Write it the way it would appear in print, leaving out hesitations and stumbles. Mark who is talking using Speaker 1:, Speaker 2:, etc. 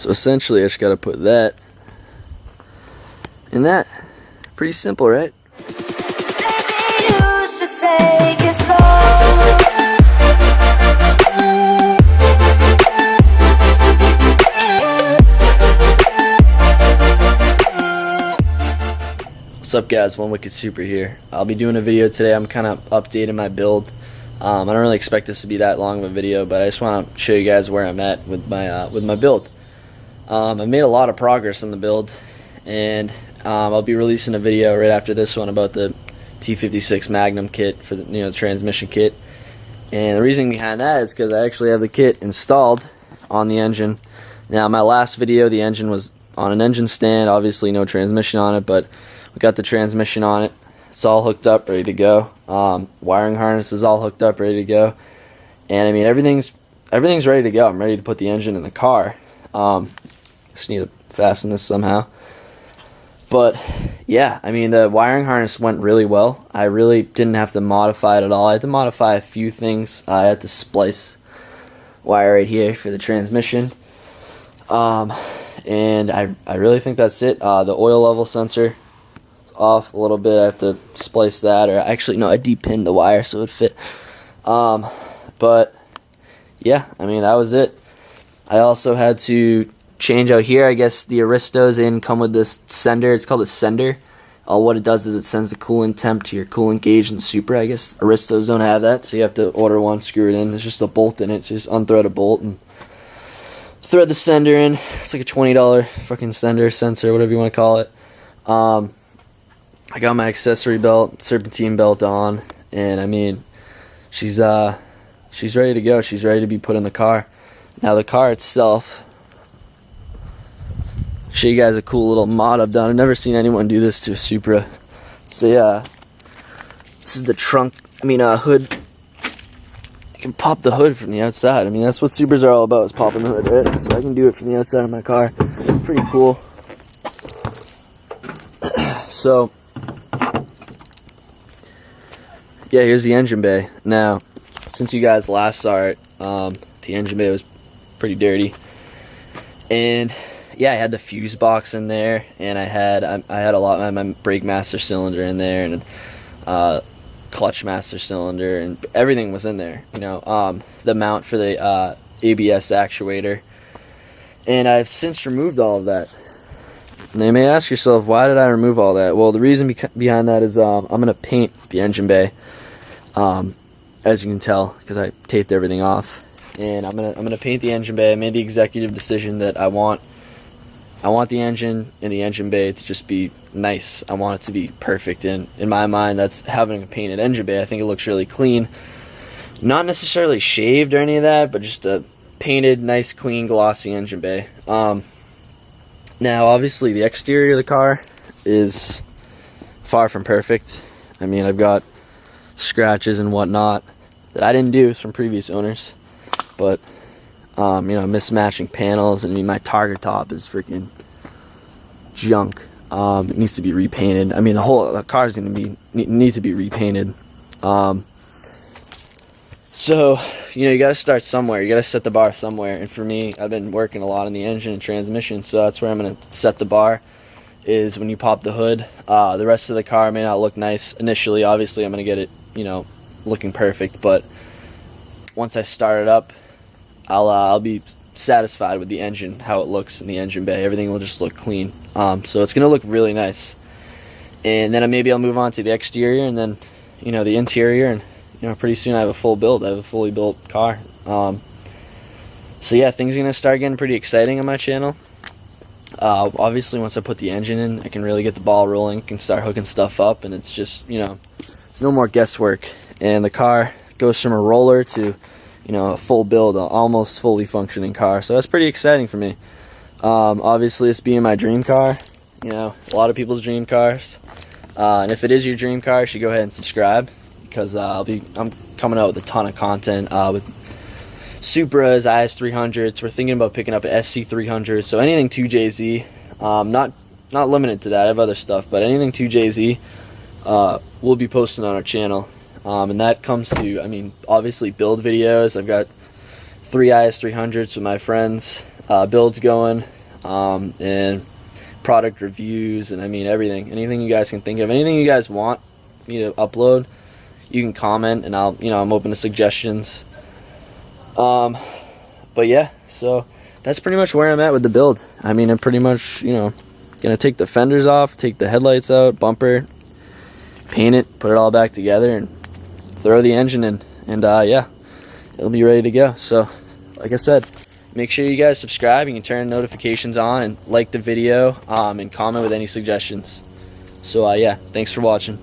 Speaker 1: So essentially I just gotta put that in that. Pretty simple, right?
Speaker 2: Maybe you should take it slow.
Speaker 1: What's up guys, One Wicked Supra here. I'll be doing a video today. I'm kind of updating my build. I don't really expect this to be that long of a video, but I just want to show you guys where I'm at with my build. I've made a lot of progress on the build, and I'll be releasing a video right after this one about the T56 Magnum kit for the transmission kit. And the reason behind that is because I actually have the kit installed on the engine. Now, my last video, the engine was on an engine stand, obviously no transmission on it, but we got the transmission on it. It's all hooked up, ready to go. Wiring harness is all hooked up, ready to go. And I mean, everything's ready to go. I'm ready to put the engine in the car. Just need to fasten this somehow. But yeah, I mean, the wiring harness went really well. I really didn't have to modify it at all. I had to modify a few things. I had to splice wire right here for the transmission. And I really think that's it. The oil level sensor is off a little bit. I have to splice that, or actually no, I depinned the wire so it would fit. But yeah, I mean, that was it. I also had to change out here. I guess the Aristos come with this sender. It's called a sender. What it does is it sends the coolant temp to your coolant gauge in the Supra. I guess Aristos don't have that, so you have to order one, screw it in. There's just a bolt in it, so just unthread a bolt and thread the sender in. It's like a $20 fucking sensor, whatever you want to call it. I got my accessory belt, serpentine belt on, and I mean, she's ready to go. She's ready to be put in the car. Now the car itself, show you guys a cool little mod I've done. I've never seen anyone do this to a Supra. So yeah, this is the trunk, hood. You can pop the hood from the outside. I mean, that's what Supras are all about, is popping the hood, right? So I can do it from the outside of my car. Pretty cool. So yeah, here's the engine bay. Now, since you guys last saw it, the engine bay was pretty dirty. And yeah, I had the fuse box in there, and I had a lot of my brake master cylinder in there, and clutch master cylinder, and everything was in there. The mount for the ABS actuator, and I've since removed all of that. Now you may ask yourself, why did I remove all that? Well, the reason behind that is I'm gonna paint the engine bay, as you can tell, because I taped everything off, and I'm gonna paint the engine bay. I made the executive decision that I want the engine and the engine bay to just be nice. I want it to be perfect, and in my mind, that's having a painted engine bay. I think it looks really clean. Not necessarily shaved or any of that, but just a painted, nice, clean, glossy engine bay. Now, obviously, the exterior of the car is far from perfect. I mean, I've got scratches and whatnot that I didn't do. It's from previous owners. But mismatching panels. I mean, my target top is freaking junk. It needs to be repainted. I mean, the car is going to need to be repainted. So you got to start somewhere. You got to set the bar somewhere. And for me, I've been working a lot on the engine and transmission, so that's where I'm going to set the bar. Is when you pop the hood. The rest of the car may not look nice initially. Obviously, I'm going to get it, looking perfect. But once I start it up, I'll be satisfied with the engine, how it looks in the engine bay. Everything will just look clean. So it's gonna look really nice. And then maybe I'll move on to the exterior, and then the interior, and pretty soon I have a full build. I have a fully built car. So yeah, things are gonna start getting pretty exciting on my channel. Obviously, once I put the engine in, I can really get the ball rolling, can start hooking stuff up, and it's just it's no more guesswork. And the car goes from a roller to a full build, almost fully functioning car. So that's pretty exciting for me. Obviously, it's being my dream car. A lot of people's dream cars. And if it is your dream car, you should go ahead and subscribe, because I'm coming out with a ton of content with Supras, IS300s. We're thinking about picking up an SC300. So anything 2JZ. Not limited to that. I have other stuff, but anything 2JZ we'll be posting on our channel. And that comes to, obviously build videos. I've got 3 IS300s with my friends, builds going, and product reviews, and I mean anything you guys can think of, anything you guys want me to upload, you can comment, and I'm open to suggestions. But yeah, so that's pretty much where I'm at with the build. I mean, I'm pretty much, gonna take the fenders off, take the headlights out, bumper, paint it, put it all back together, and throw the engine in, and yeah, it'll be ready to go. So like I said, make sure you guys subscribe, you can turn notifications on, and like the video, and comment with any suggestions. So yeah, thanks for watching.